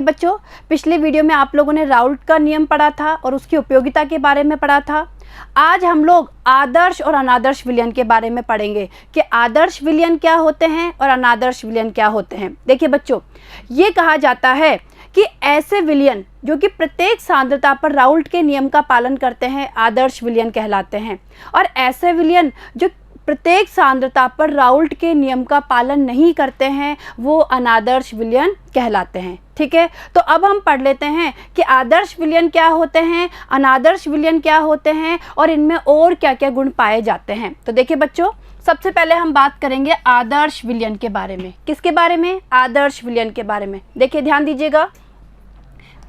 बच्चों, पिछले वीडियो में आप लोगों ने राउल्ट का नियम पढ़ा था और उसकी उपयोगिता के बारे में पढ़ा था। आज हम लोग आदर्श और अनादर्श विलयन के बारे में पढ़ेंगे कि आदर्श विलयन क्या होते हैं और अनादर्श विलयन क्या होते हैं। देखिए बच्चों, ये कहा जाता है कि ऐसे विलयन जो कि प्रत्येक सांद्रता पर राउल्ट के नियम का पालन करते हैं आदर्श विलयन कहलाते हैं, और ऐसे विलयन जो प्रत्येक सांद्रता पर राउल्ट के नियम का पालन नहीं करते हैं वो अनादर्श विलयन कहलाते हैं। ठीक है, तो अब हम पढ़ लेते हैं कि आदर्श विलयन क्या होते हैं, अनादर्श विलयन क्या होते हैं और इनमें और क्या क्या गुण पाए जाते हैं। तो देखिए बच्चों, सबसे पहले हम बात करेंगे आदर्श विलयन के बारे में। किसके बारे में? आदर्श विलयन के बारे में। देखिए ध्यान दीजिएगा,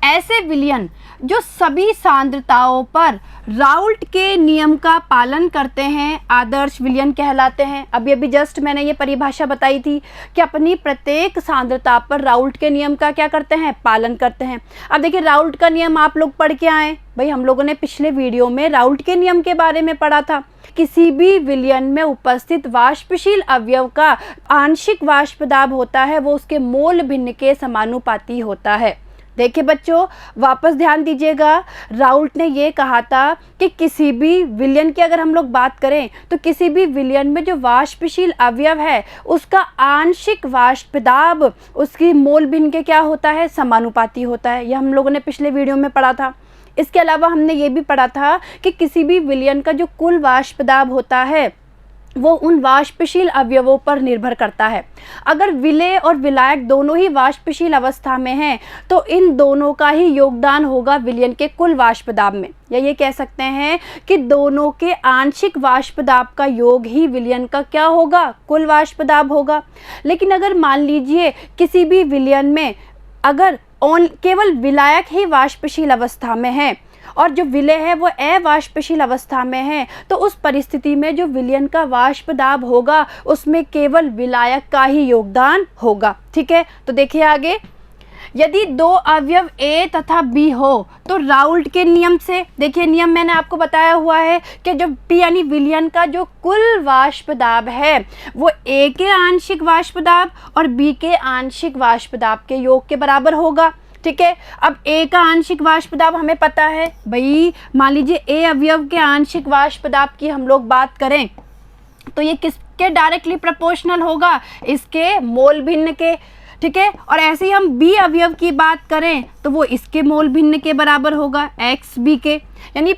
ऐसे विलयन जो सभी सांद्रताओं पर राउल्ट के नियम का पालन करते हैं आदर्श विलयन कहलाते हैं। अभी जस्ट मैंने ये परिभाषा बताई थी कि अपनी प्रत्येक सांद्रता पर राउल्ट के नियम का क्या करते हैं? पालन करते हैं। अब देखिए, राउल्ट का नियम आप लोग पढ़ के आए भाई, हम लोगों ने पिछले वीडियो में राउल्ट के नियम के बारे में पढ़ा था। किसी भी विलयन में उपस्थित वाष्पशील अवयव का आंशिक वाष्प दाब होता है वो उसके मोल भिन्न के समानुपाती होता है। देखिए बच्चों, वापस ध्यान दीजिएगा, राउल्ट ने ये कहा था कि किसी भी विलयन की अगर हम लोग बात करें तो किसी भी विलयन में जो वाष्पशील अवयव है उसका आंशिक वाष्प दाब उसकी मोल भिन्न के क्या होता है? समानुपाती होता है। यह हम लोगों ने पिछले वीडियो में पढ़ा था। इसके अलावा हमने ये भी पढ़ा था कि किसी भी विलयन का जो कुल वाष्प दाब होता है वो उन वाष्पशील अवयवों पर निर्भर करता है। अगर विलेय और विलायक दोनों ही वाष्पशील अवस्था में हैं तो इन दोनों का ही योगदान होगा विलयन के कुल वाष्प दाब में, या ये कह सकते हैं कि दोनों के आंशिक वाष्प दाब का योग ही विलयन का क्या होगा? कुल वाष्प दाब होगा। लेकिन अगर मान लीजिए किसी भी विलयन में अगर केवल विलायक ही वाष्पशील अवस्था में है और जो विलेय है वो अवाष्पशील अवस्था में है, तो उस परिस्थिति में जो विलयन का वाष्प दाब होगा उसमें केवल विलायक का ही योगदान होगा। ठीक है, तो देखिए आगे, यदि दो अवयव A तथा B हो तो राउल्ट के नियम से, देखिए नियम मैंने आपको बताया हुआ है कि जो P यानी विलयन का जो कुल वाष्प दाब है वो A के आंशिक वाष्प दाब और B के आंशिक वाष्प दाब के योग के बराबर होगा। ठीक है, अब A का आंशिक वाष्प दाब हमें पता है भाई, मान लीजिए A अवयव के आंशिक वाष्प दाब की हम लोग बात करें तो ये किसके डायरेक्टली प्रोपोर्शनल होगा? इसके मोल भिन्न के। ठीक है, और ऐसे ही हम B अवयव की बात करें तो वो इसके मोल भिन्न के बराबर होगा, XB के। यानी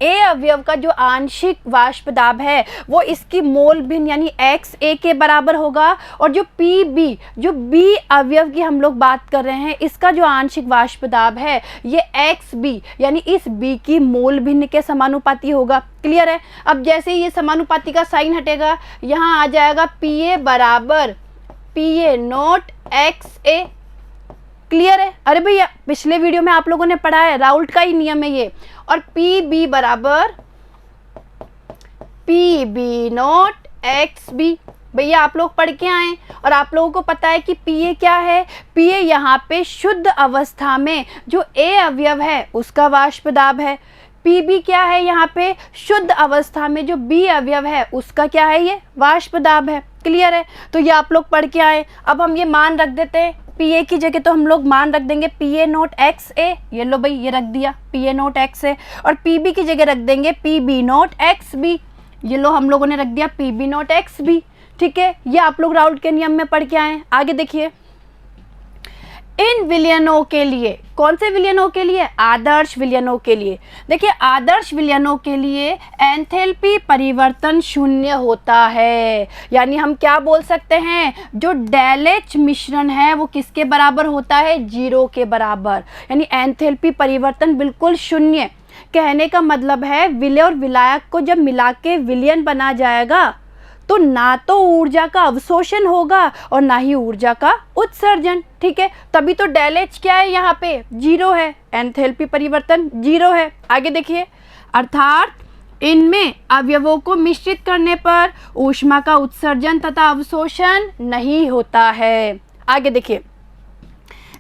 A अवयव का जो आंशिक वाष्प दाब है वो इसकी मोल भिन्न यानी XA के बराबर होगा, और जो PB जो B अवयव की हम लोग बात कर रहे हैं इसका जो आंशिक वाष्प दाब है ये XB यानी इस B की मोल भिन्न के समानुपाती होगा। क्लियर है? अब जैसे ही ये समानुपाती का साइन हटेगा यहाँ आ जाएगा PA बराबर PA नॉट XA। क्लियर है? अरे भैया, पिछले वीडियो में आप लोगों ने पढ़ा है, राउल्ट का ही नियम है ये। और PB बराबर PB नॉट XB। भैया आप लोग पढ़ के आए और आप लोगों को पता है कि PA क्या है? PA यहाँ पे शुद्ध अवस्था में जो A अवयव है उसका वाष्प दाब है। PB क्या है? यहाँ पे शुद्ध अवस्था में जो B अवयव है उसका क्या है? ये वाष्प दाब है। क्लियर है? तो ये आप लोग पढ़ के आए। अब हम ये मान रख देते हैं, PA की जगह तो हम लोग मान रख देंगे PA नोट XA। ये लो भाई, ये रख दिया PA नोट XA, और PB की जगह रख देंगे PB नोट XB। ये लो हम लोगों ने रख दिया PB नोट XB। ठीक है, ये आप लोग राउल्ट के नियम में पढ़ के आए। आगे देखिए, इन विलयनों के लिए, कौन से विलयनों के लिए? आदर्श विलयनों के लिए। देखिए, आदर्श विलयनों के लिए एंथैल्पी परिवर्तन शून्य होता है। यानी हम क्या बोल सकते हैं, जो डेल H मिश्रण है वो किसके बराबर होता है? 0 के बराबर। यानी एंथैल्पी परिवर्तन बिल्कुल शून्य। कहने का मतलब है विलेय और विलायक को जब मिला के विलयन बना जाएगा तो ना तो ऊर्जा का अवशोषण होगा और ना ही ऊर्जा का उत्सर्जन। ठीक है, तभी तो डेल H क्या है? यहाँ पे 0 है, एंथैल्पी परिवर्तन 0 है। आगे देखिए, अर्थात इनमें अवयवों को मिश्रित करने पर ऊष्मा का उत्सर्जन तथा अवशोषण नहीं होता है। आगे देखिए,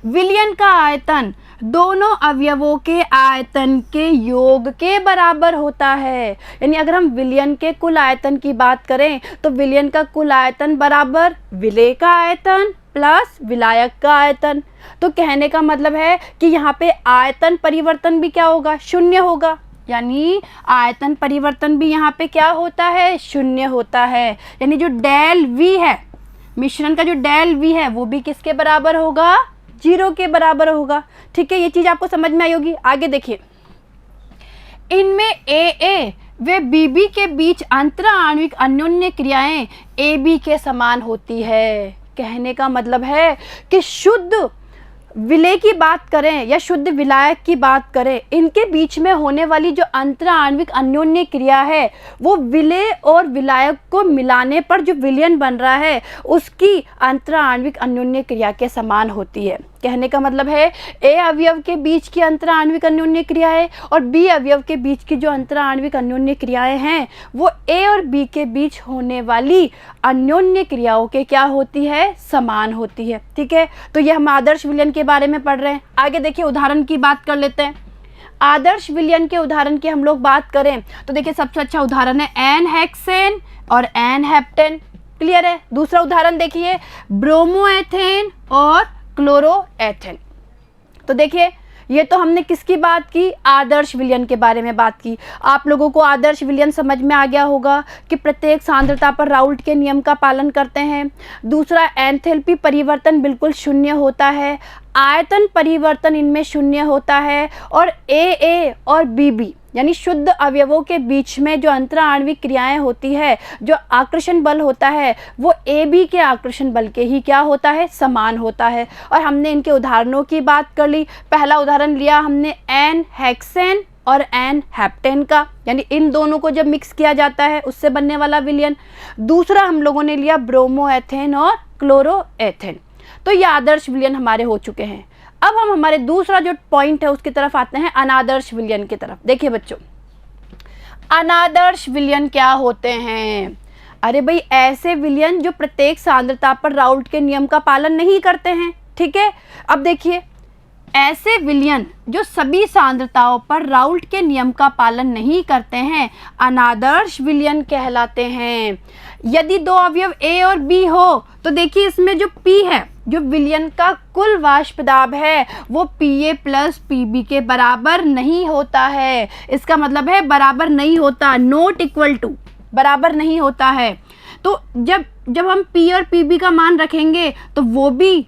विलयन का आयतन दोनों अवयवों के आयतन के योग के बराबर होता है। यानी अगर हम विलयन के कुल आयतन की बात करें तो विलयन का कुल आयतन बराबर विलेय का आयतन प्लस विलायक का आयतन। तो कहने का मतलब है कि यहाँ पे आयतन परिवर्तन भी क्या होगा, शून्य होगा, यानी आयतन परिवर्तन भी यहाँ पे क्या होता है, शून्य होता है। यानी जो डेल वी है, मिश्रण का जो डेल वी है वो भी किसके बराबर होगा, 0 के बराबर होगा। ठीक है, ये चीज़ आपको समझ में आई होगी। आगे देखिए, इनमें ए व बी के बीच अंतरा आणविक अन्योन्य क्रियाएं AB के समान होती है। कहने का मतलब है कि शुद्ध विलेय की बात करें या शुद्ध विलायक की बात करें, इनके बीच में होने वाली जो अंतरा आणविक अन्योन्य क्रिया है वो विलेय और विलायक को मिलाने पर जो विलयन बन रहा है उसकी अंतरा आणविक अन्योन्य क्रिया के समान होती है। कहने का मतलब है ए अवयव के बीच की अंतरा आणविक अन्योन्य क्रिया है और बी अवयव के बीच की जो अंतरा आणविक अन्योन्य क्रियाएं हैं वो ए और बी के बीच होने वाली अन्योन्य क्रियाओं के क्या होती है, समान होती है। ठीक है, तो ये हम आदर्श विलयन के बारे में पढ़ रहे हैं। आगे देखिए, उदाहरण की बात कर लेते हैं। आदर्श विलयन के उदाहरण की हम लोग बात करें तो देखिए सबसे अच्छा उदाहरण है एन हेक्सेन और एन हेप्टेन। क्लियर है। दूसरा उदाहरण देखिए, ब्रोमोएथेन और क्लोरोएथेन। तो देखिए ये तो हमने किसकी बात की, आदर्श विलयन के बारे में बात की। आप लोगों को आदर्श विलयन समझ में आ गया होगा कि प्रत्येक सांद्रता पर राउल्ट के नियम का पालन करते हैं। दूसरा, एंथैल्पी परिवर्तन बिल्कुल शून्य होता है, आयतन परिवर्तन इनमें शून्य होता है और ए और बी यानी शुद्ध अवयवों के बीच में जो अंतरा आणविक क्रियाएं होती है, जो आकर्षण बल होता है वो AB के आकर्षण बल के ही क्या होता है, समान होता है। और हमने इनके उदाहरणों की बात कर ली। पहला उदाहरण लिया हमने एन हेक्सेन और एन हेप्टेन का, यानी इन दोनों को जब मिक्स किया जाता है उससे बनने वाला विलयन। दूसरा हम लोगों ने लिया ब्रोमोएथेन और क्लोरोएथेन। तो ये आदर्श विलयन हमारे हो चुके हैं। अब हम हमारे दूसरा जो पॉइंट है उसकी तरफ आते हैं, अनादर्श विलयन की तरफ। देखिए बच्चों, अनादर्श विलयन क्या होते हैं? अरे भाई, ऐसे विलयन जो प्रत्येक सांद्रता पर राउल्ट के नियम का पालन नहीं करते हैं। ठीक है, अब देखिए, ऐसे विलयन जो सभी सांद्रताओं पर राउल्ट के नियम का पालन नहीं करते हैं अनादर्श विलयन कहलाते हैं। यदि दो अवयव A और B हो तो देखिए इसमें जो P है, जो विलयन का कुल वाष्प दाब है वो PA प्लस PB के बराबर नहीं होता है। इसका मतलब है बराबर नहीं होता, नॉट इक्वल टू, बराबर नहीं होता है। तो जब हम P और PB का मान रखेंगे तो वो भी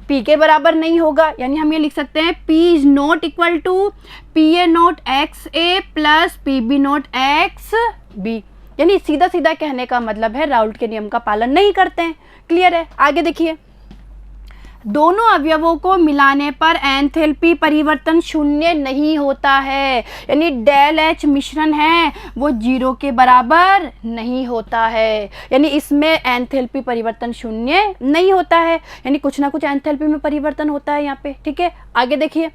P के बराबर नहीं होगा। यानी हम ये लिख सकते हैं P is not equal to PA not XA plus PB not XB। यानी सीधा सीधा कहने का मतलब है राउल्ट के नियम का पालन नहीं करते हैं। क्लियर है। आगे देखिए, दोनों अवयवों को मिलाने पर एंथैल्पी परिवर्तन शून्य नहीं होता है। यानी डेल H मिश्रण है वो 0 के बराबर नहीं होता है। यानी इसमें एंथैल्पी परिवर्तन शून्य नहीं होता है, यानी कुछ ना कुछ एंथैल्पी में परिवर्तन होता है यहाँ पे। ठीक है, आगे देखिए,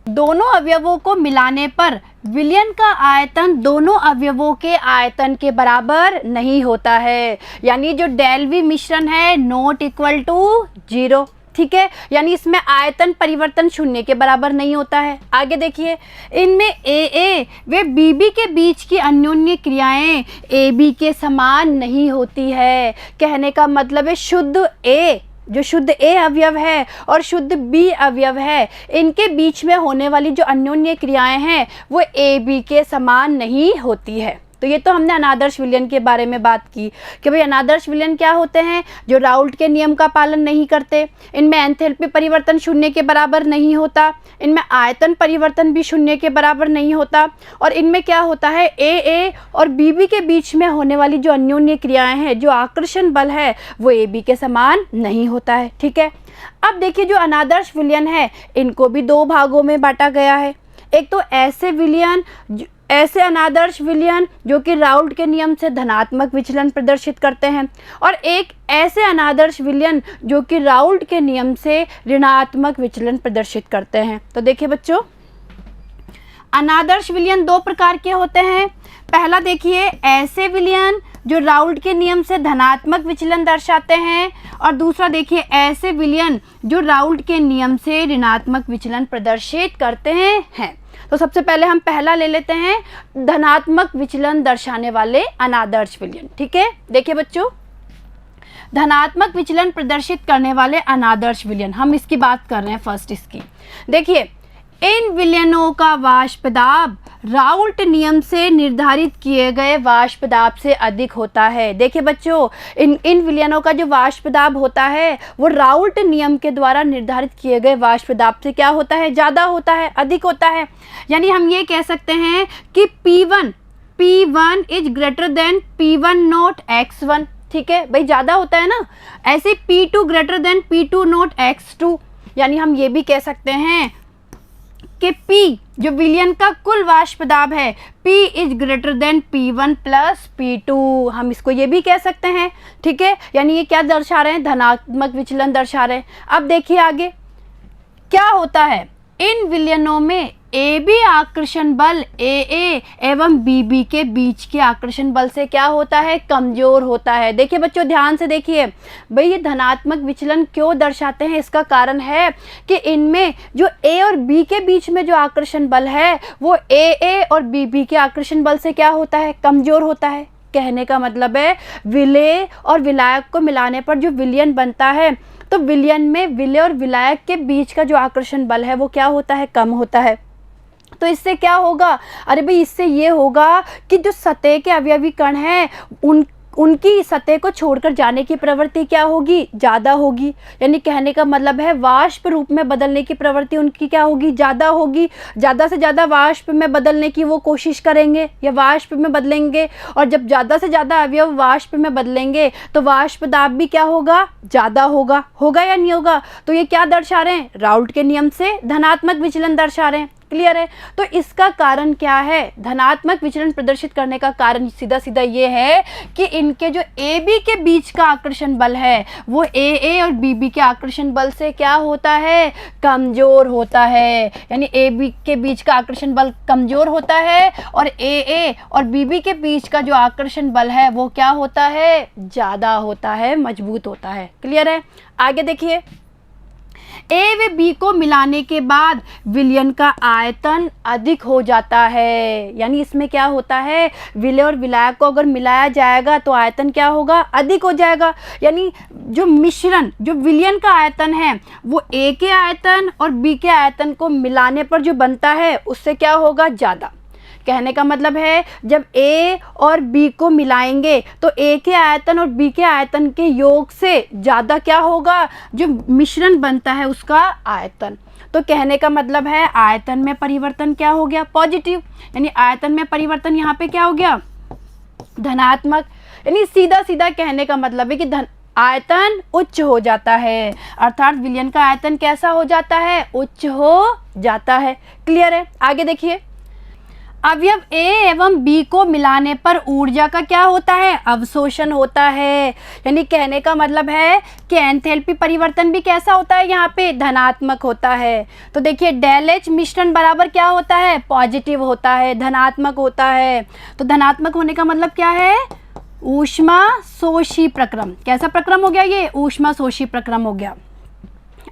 दोनों अवयवों को मिलाने पर विलयन का आयतन दोनों अवयवों के आयतन के बराबर नहीं होता है। यानी जो डेल वी मिश्रण है नॉट इक्वल टू 0। ठीक है, यानी इसमें आयतन परिवर्तन शून्य के बराबर नहीं होता है। आगे देखिए, इनमें AA व BB के बीच की अन्योन्य क्रियाएं AB के समान नहीं होती है। कहने का मतलब है शुद्ध A, जो शुद्ध A अवयव है और शुद्ध B अवयव है, इनके बीच में होने वाली जो अन्योन्य क्रियाएं हैं वो AB के समान नहीं होती है। तो ये तो हमने अनादर्श विलयन के बारे में बात की कि भाई अनादर्श विलयन क्या होते हैं, जो राउल्ट के नियम का पालन नहीं करते। इनमें एंथैल्पी परिवर्तन शून्य के बराबर नहीं होता, इनमें आयतन परिवर्तन भी शून्य के बराबर नहीं होता, और इनमें क्या होता है AA और BB के बीच में होने वाली जो अन्योन्य क्रियाएं हैं, जो आकर्षण बल है वो AB के समान नहीं होता है। ठीक है, अब देखिए जो अनादर्श विलयन है इनको भी दो भागों में बांटा गया है। एक तो ऐसे अनादर्श विलयन जो कि राउल्ट के नियम से धनात्मक विचलन प्रदर्शित करते हैं, और एक ऐसे अनादर्श विलयन जो कि राउल्ट के नियम से ऋणात्मक विचलन प्रदर्शित करते हैं। तो देखिए बच्चों, अनादर्श विलयन दो प्रकार के होते हैं। पहला देखिए, ऐसे विलयन जो राउल्ट के नियम से धनात्मक विचलन दर्शाते हैं, और दूसरा देखिए ऐसे विलयन जो राउल्ट के नियम से ऋणात्मक विचलन प्रदर्शित करते हैं। तो सबसे पहले हम पहला ले लेते हैं, धनात्मक विचलन दर्शाने वाले अनादर्श विलयन। ठीक है, देखिए बच्चों, धनात्मक विचलन प्रदर्शित करने वाले अनादर्श विलयन, हम इसकी बात कर रहे हैं फर्स्ट इसकी। देखिए, इन विलयनों का वाष्प दाब राउल्ट नियम से निर्धारित किए गए वाष्प दाब से अधिक होता है। देखिए बच्चों, इन विलयनों का जो वाष्प दाब होता है वो राउल्ट नियम के द्वारा निर्धारित किए गए वाष्प दाब से क्या होता है, ज़्यादा होता है, अधिक होता है। यानी हम ये कह सकते हैं कि P1 is greater than P1 note X1, ठीक है भाई, ज़्यादा होता है ना। ऐसे P2 greater than P2 note X2, यानी हम ये भी कह सकते हैं कि P जो विलयन का कुल वाष्प दाब है, P is greater than P1 plus P2, हम इसको ये भी कह सकते हैं, ठीक है। यानी ये क्या दर्शा रहे हैं, धनात्मक विचलन दर्शा रहे हैं। अब देखिए आगे क्या होता है, इन विलयनों में AB आकर्षण बल AA एवं BB के बीच के आकर्षण बल से क्या होता है, कमजोर होता है। देखिए बच्चों, ध्यान से देखिए भाई, ये धनात्मक विचलन क्यों दर्शाते हैं, इसका कारण है कि इनमें जो A और B के बीच में जो आकर्षण बल है वो AA और BB के आकर्षण बल से क्या होता है, कमजोर होता है। कहने का मतलब है विलेय और विलायक को मिलाने पर जो विलयन बनता है, तो विलयन में विलेय और विलायक के बीच का जो आकर्षण बल है वो क्या होता है, कम होता है। तो इससे क्या होगा, अरे भाई इससे ये होगा कि जो सतह के अवयवी कण हैं उनकी सतह को छोड़कर जाने की प्रवृत्ति क्या होगी, ज़्यादा होगी। यानी कहने का मतलब है वाष्प रूप में बदलने की प्रवृत्ति उनकी क्या होगी, ज़्यादा होगी। ज़्यादा से ज़्यादा वाष्प में बदलने की वो कोशिश करेंगे या वाष्प में बदलेंगे, और जब ज़्यादा से ज़्यादा अवयव वाष्प में बदलेंगे तो वाष्प दाब भी क्या होगा, ज़्यादा होगा या नहीं होगा। तो ये क्या दर्शा रहे हैं, राउल्ट के नियम से धनात्मक विचलन दर्शा रहे हैं। क्लियर है। तो इसका कारण क्या है, धनात्मक विचलन प्रदर्शित करने का कारण सीधा सीधा ये है कि इनके जो AB के बीच का आकर्षण बल है वो AA और BB के आकर्षण बल से क्या होता है, कमजोर होता है। यानी AB के बीच का आकर्षण बल कमजोर होता है और AA और BB के बीच का जो आकर्षण बल है वो क्या होता है, ज़्यादा होता है, मजबूत होता है। क्लियर है। आगे देखिए, A व B को मिलाने के बाद विलयन का आयतन अधिक हो जाता है। यानी इसमें क्या होता है, विलेय और विलायक को अगर मिलाया जाएगा तो आयतन क्या होगा, अधिक हो जाएगा। यानी जो मिश्रण, जो विलयन का आयतन है वो A के आयतन और B के आयतन को मिलाने पर जो बनता है उससे क्या होगा, ज़्यादा। कहने का मतलब है जब A और B को मिलाएंगे तो A के आयतन और B के आयतन के योग से ज़्यादा क्या होगा, जो मिश्रण बनता है उसका आयतन। तो कहने का मतलब है आयतन में परिवर्तन क्या हो गया, पॉजिटिव। यानी आयतन में परिवर्तन यहाँ पे क्या हो गया, धनात्मक। यानी सीधा सीधा कहने का मतलब है कि आयतन उच्च हो जाता है, अर्थात विलयन का आयतन कैसा हो जाता है, उच्च हो जाता है। क्लियर है। आगे देखिए, अवयव A एवं B को मिलाने पर ऊर्जा का क्या होता है, अवशोषण होता है। यानी कहने का मतलब है कि एंथैल्पी परिवर्तन भी कैसा होता है, यहाँ पे धनात्मक होता है। तो देखिए डेल H मिश्रण बराबर क्या होता है, पॉजिटिव होता है, धनात्मक होता है। तो धनात्मक होने का मतलब क्या है, ऊष्मा शोषी प्रक्रम। कैसा प्रक्रम हो गया ये, ऊष्मा शोषी प्रक्रम हो गया।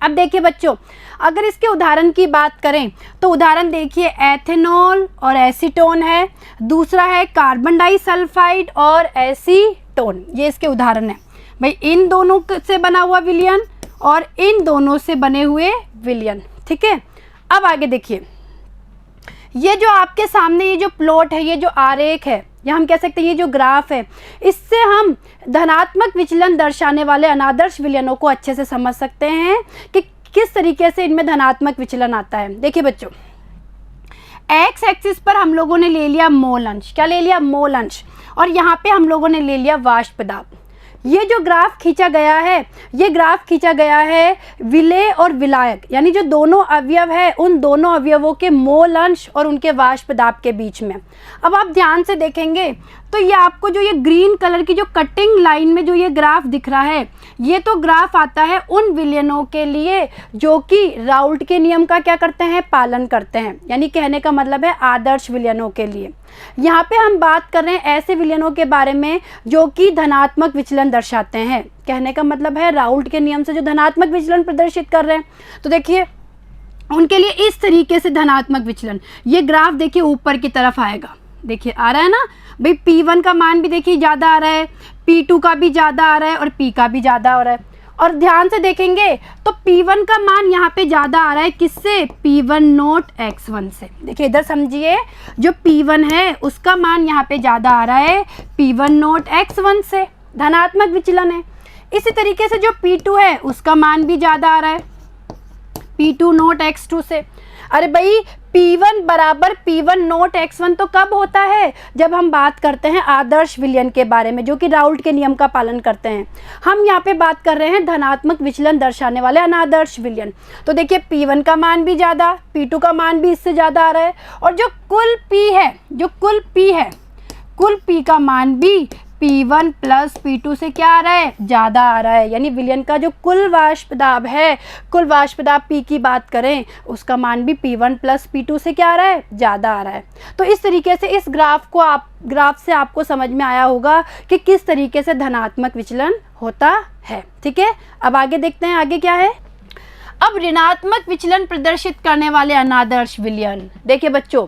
अब देखिए बच्चों, अगर इसके उदाहरण की बात करें तो उदाहरण देखिए, एथेनॉल और एसीटोन है, दूसरा है कार्बन डाइसल्फाइड और एसीटोन, ये इसके उदाहरण है। भाई इन दोनों से बना हुआ विलयन और इन दोनों से बने हुए विलयन, ठीक है। अब आगे देखिए, ये जो आपके सामने ये जो प्लॉट है, ये जो आरेख है, या हम कह सकते हैं ये जो ग्राफ है, इससे हम धनात्मक विचलन दर्शाने वाले अनादर्श विलयनों को अच्छे से समझ सकते हैं कि किस तरीके से इनमें धनात्मक विचलन आता है। देखिए बच्चों, एक्स एक्सिस पर हम लोगों ने ले लिया मोल अंश, क्या ले लिया, मोल अंश, और यहाँ पे हम लोगों ने ले लिया वाष्प दाब। ये जो ग्राफ खींचा गया है, ये ग्राफ खींचा गया है विलेय और विलायक, यानी जो दोनों अवयव है उन दोनों अवयवों के मोल अंश और उनके वाष्प दाब के बीच में। अब आप ध्यान से देखेंगे तो ये आपको जो ये ग्रीन कलर की जो कटिंग लाइन में जो ये ग्राफ दिख रहा है, ये तो ग्राफ आता है उन विलयनों के लिए जो कि राउल्ट के नियम का क्या करते हैं, पालन करते हैं। यानी कहने का मतलब है आदर्श विलयनों के लिए। यहाँ पे हम बात कर रहे हैं ऐसे विलयनों के बारे में जो कि धनात्मक विचलन दर्शाते हैं। कहने का मतलब है राउल्ट के नियम से जो धनात्मक विचलन प्रदर्शित कर रहे हैं, तो देखिए उनके लिए इस तरीके से धनात्मक विचलन, ये ग्राफ देखिए ऊपर की तरफ आएगा, देखिए आ रहा है ना भाई, P1 का मान भी देखिए ज़्यादा आ रहा है, P2 का भी ज़्यादा आ रहा है और P का भी ज़्यादा आ रहा है। और ध्यान से देखेंगे तो P1 का मान यहाँ पे ज़्यादा आ रहा है किससे, P1 नोट x1 से। देखिए इधर समझिए, जो P1 है उसका मान यहाँ पे ज़्यादा आ रहा है P1 नोट x1 से, धनात्मक विचलन है। इसी तरीके से जो P2 है उसका मान भी ज़्यादा आ रहा है P2 नोट x2 से। अरे भाई P1 बराबर P1 नोट x1 तो कब होता है, जब हम बात करते हैं आदर्श विलयन के बारे में, जो कि राउल्ट के नियम का पालन करते हैं। हम यहाँ पे बात कर रहे हैं धनात्मक विचलन दर्शाने वाले अनादर्श विलयन। तो देखिए P1 का मान भी ज़्यादा, P2 का मान भी इससे ज़्यादा आ रहा है, और जो कुल P है, कुल P का मान भी P1 प्लस P2 से क्या आ रहा है, ज़्यादा आ रहा है। यानी विलयन का जो कुल वाष्प दाब है, कुल वाष्प दाब P की बात करें, उसका मान भी P1 प्लस P2 से क्या आ रहा है, ज़्यादा आ रहा है। तो इस तरीके से इस ग्राफ से आपको समझ में आया होगा कि किस तरीके से धनात्मक विचलन होता है। ठीक है, अब आगे देखते हैं आगे क्या है। अब ऋणात्मक विचलन प्रदर्शित करने वाले अनादर्श विलयन। देखिए बच्चों,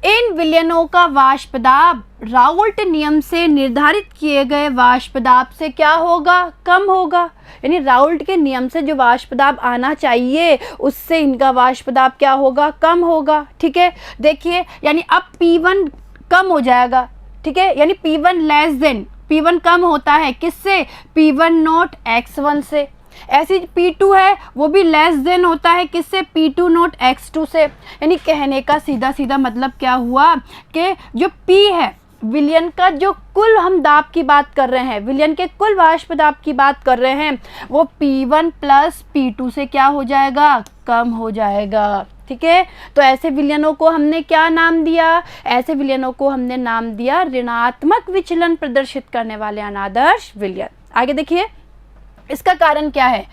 इन विलयनों का वाष्प दाब राउल्ट नियम से निर्धारित किए गए वाष्प दाब से क्या होगा, कम होगा। यानी राउल्ट के नियम से जो वाष्प दाब आना चाहिए उससे इनका वाष्प दाब क्या होगा, कम होगा। ठीक है, देखिए यानी अब P1 कम हो जाएगा। ठीक है, यानी P1 लेस देन, P1 कम होता है किससे, P1 नोट x1 से। ऐसी P2 है वो भी लेस देन होता है किससे, P2 नोट x2 से। यानी कहने का सीधा सीधा मतलब क्या हुआ कि जो P है, विलयन का जो कुल हम दाब की बात कर रहे हैं, विलयन के कुल वाष्प दाब की बात कर रहे हैं, वो P1 प्लस P2 से क्या हो जाएगा, कम हो जाएगा। ठीक है, तो ऐसे विलयनों को हमने क्या नाम दिया, ऐसे विलयनों को हमने नाम दिया ऋणात्मक विचलन प्रदर्शित करने वाले अनादर्श विलयन। आगे देखिए, इसका कारण क्या है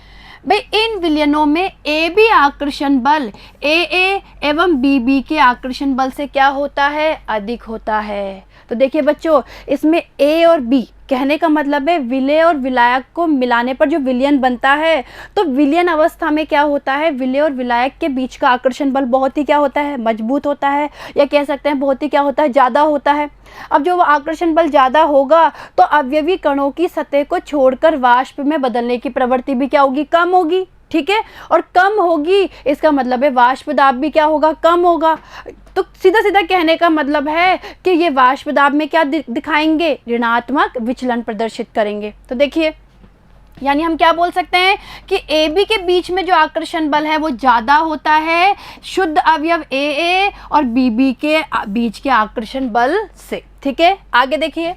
भाई, इन विलयनों में AB आकर्षण बल AA एवं BB के आकर्षण बल से क्या होता है, अधिक होता है। तो देखिए बच्चों, इसमें A और B कहने का मतलब है विलेय और विलायक को मिलाने पर जो विलयन बनता है, तो विलयन अवस्था में क्या होता है, विलेय और विलायक के बीच का आकर्षण बल बहुत ही क्या होता है, मजबूत होता है, या कह सकते हैं बहुत ही क्या होता है, ज़्यादा होता है। अब जो आकर्षण बल ज़्यादा होगा तो अवयवी कणों की सतह को छोड़कर वाष्प में बदलने की प्रवृत्ति भी क्या होगी, कम होगी। ठीक है, और कम होगी इसका मतलब है वाष्प दाब भी क्या होगा, कम होगा। तो सीधा सीधा कहने का मतलब है कि ये वाष्प दाब में क्या दिखाएंगे, ऋणात्मक विचलन प्रदर्शित करेंगे। तो देखिए, यानी हम क्या बोल सकते हैं कि AB के बीच में जो आकर्षण बल है वो ज़्यादा होता है शुद्ध अवयव AA और BB के बीच के आकर्षण बल से। ठीक है, आगे देखिए,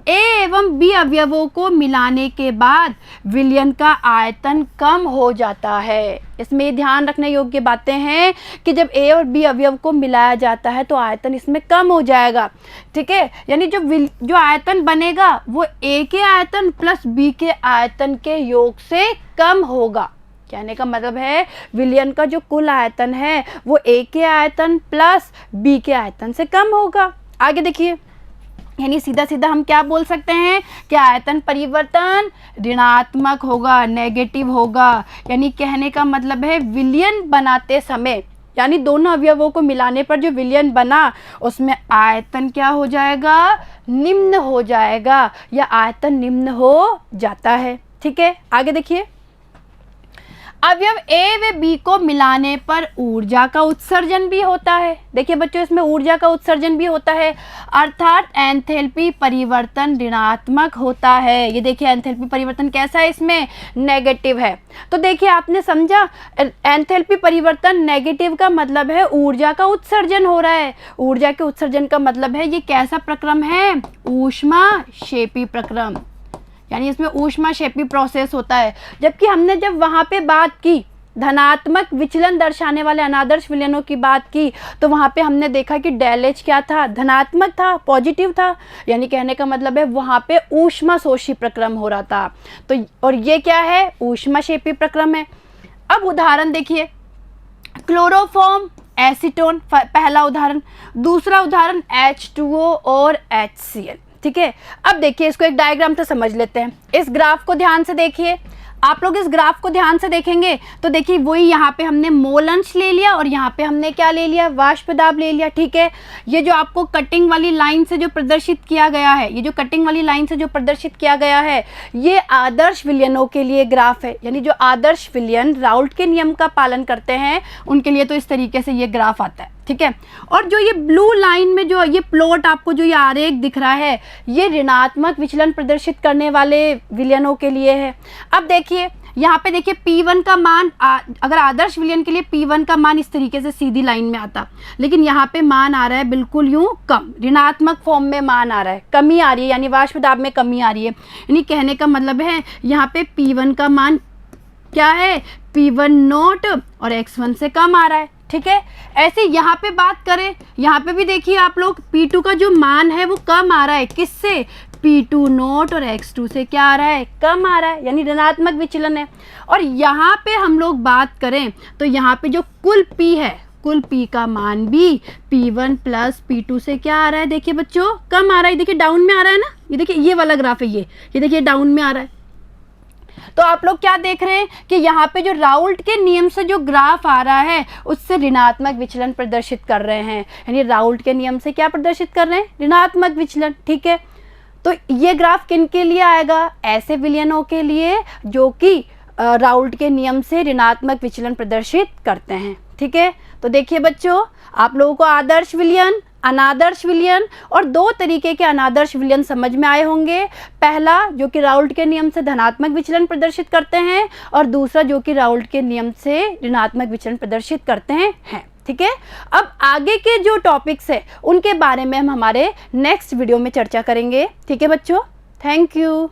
A एवं B अवयवों को मिलाने के बाद विलयन का आयतन कम हो जाता है। इसमें ध्यान रखने योग्य बातें हैं कि जब A और B अवयव को मिलाया जाता है तो आयतन इसमें कम हो जाएगा। ठीक है, यानी जो आयतन बनेगा वो A के आयतन प्लस B के आयतन के योग से कम होगा। कहने का मतलब है विलयन का जो कुल आयतन है वो A के आयतन प्लस B के आयतन से कम होगा। आगे देखिए, यानी सीधा सीधा हम क्या बोल सकते हैं कि आयतन परिवर्तन ऋणात्मक होगा, नेगेटिव होगा। यानी कहने का मतलब है विलयन बनाते समय, यानी दोनों अवयवों को मिलाने पर जो विलयन बना उसमें आयतन क्या हो जाएगा, निम्न हो जाएगा, या आयतन निम्न हो जाता है। ठीक है, आगे देखिए, अवयव A व B को मिलाने पर ऊर्जा का उत्सर्जन भी होता है। देखिए बच्चों, इसमें ऊर्जा का उत्सर्जन भी होता है, अर्थात एंथैल्पी परिवर्तन ऋणात्मक होता है। ये देखिए एंथैल्पी परिवर्तन कैसा है, इसमें नेगेटिव है। तो देखिए आपने समझा, एंथैल्पी परिवर्तन नेगेटिव का मतलब है ऊर्जा का उत्सर्जन हो रहा है। ऊर्जा के उत्सर्जन का मतलब है ये कैसा प्रक्रम है, ऊष्माक्षेपी प्रक्रम, यानी इसमें ऊष्माक्षेपी प्रोसेस होता है। जबकि हमने जब वहाँ पे बात की धनात्मक विचलन दर्शाने वाले अनादर्श विलयनों की बात की, तो वहाँ पे हमने देखा कि डेल एच क्या था, धनात्मक था, पॉजिटिव था। यानी कहने का मतलब है वहाँ पे ऊष्माशोषी प्रक्रम हो रहा था। तो और ये क्या है, ऊष्माक्षेपी प्रक्रम है। अब उदाहरण देखिए, क्लोरोफॉर्म एसीटोन पहला उदाहरण, दूसरा उदाहरण H2O और HCl। ठीक है, अब देखिए इसको एक डायग्राम से समझ लेते हैं। इस ग्राफ को ध्यान से देखिए। आप लोग इस ग्राफ को ध्यान से देखेंगे तो देखिए वही यहाँ पे हमने मोल अंश ले लिया और यहाँ पे हमने क्या ले लिया, वाष्प दाब ले लिया। ठीक है, ये जो आपको कटिंग वाली लाइन से जो प्रदर्शित किया गया है, ये जो कटिंग वाली लाइन से जो प्रदर्शित किया गया है, ये आदर्श विलयनों के लिए ग्राफ है। यानी जो आदर्श विलयन राउल्ट के नियम का पालन करते हैं उनके लिए तो इस तरीके से ये ग्राफ आता है। ठीक है, और जो ये ब्लू लाइन में जो ये प्लॉट आपको जो ये आरेख दिख रहा है, ये ऋणात्मक विचलन प्रदर्शित करने वाले विलयनों के लिए है। अब देखिए यहाँ पे देखिए P1 का मान अगर आदर्श विलयन के लिए P1 का मान इस तरीके से सीधी लाइन में आता, लेकिन यहाँ पे मान आ रहा है बिल्कुल यूं कम, ऋणात्मक फॉर्म में मान आ रहा है, कमी आ रही है, यानी वाष्प दाब में कमी आ रही है। यानी कहने का मतलब है यहाँ पे P1 का मान क्या है, P1 नोट और x1 से कम आ रहा है। ठीक है, ऐसे यहाँ पे बात करें, यहाँ पे भी देखिए आप लोग P2 का जो मान है वो कम आ रहा है, किससे, P2 नोट और x2 से क्या आ रहा है, कम आ रहा है, यानी ऋणात्मक विचलन है। और यहाँ पे हम लोग बात करें तो यहाँ पे जो कुल P है, कुल P का मान भी P1 प्लस P2 से क्या आ रहा है, देखिए बच्चों कम आ रहा है। देखिए डाउन में आ रहा है ना, ये देखिए ये वाला ग्राफ है, ये देखिए डाउन में आ रहा है। तो आप लोग क्या देख रहे हैं कि यहाँ पे जो राउल्ट के नियम से जो ग्राफ आ रहा है उससे ऋणात्मक विचलन प्रदर्शित कर रहे हैं, यानी राउल्ट के नियम से क्या प्रदर्शित कर रहे हैं, ऋणात्मक विचलन। ठीक है, तो ये ग्राफ किन के लिए आएगा, ऐसे विलयनों के लिए जो कि राउल्ट के नियम से ऋणात्मक विचलन प्रदर्शित करते हैं। ठीक है, तो देखिए बच्चों, आप लोगों को आदर्श विलयन, अनादर्श विलयन और दो तरीके के अनादर्श विलयन समझ में आए होंगे। पहला जो कि राउल्ट के नियम से धनात्मक विचलन प्रदर्शित करते हैं और दूसरा जो कि राउल्ट के नियम से ऋणात्मक विचलन प्रदर्शित करते हैं। ठीक है, अब आगे के जो टॉपिक्स है उनके बारे में हम हमारे नेक्स्ट वीडियो में चर्चा करेंगे। ठीक है बच्चों, थैंक यू।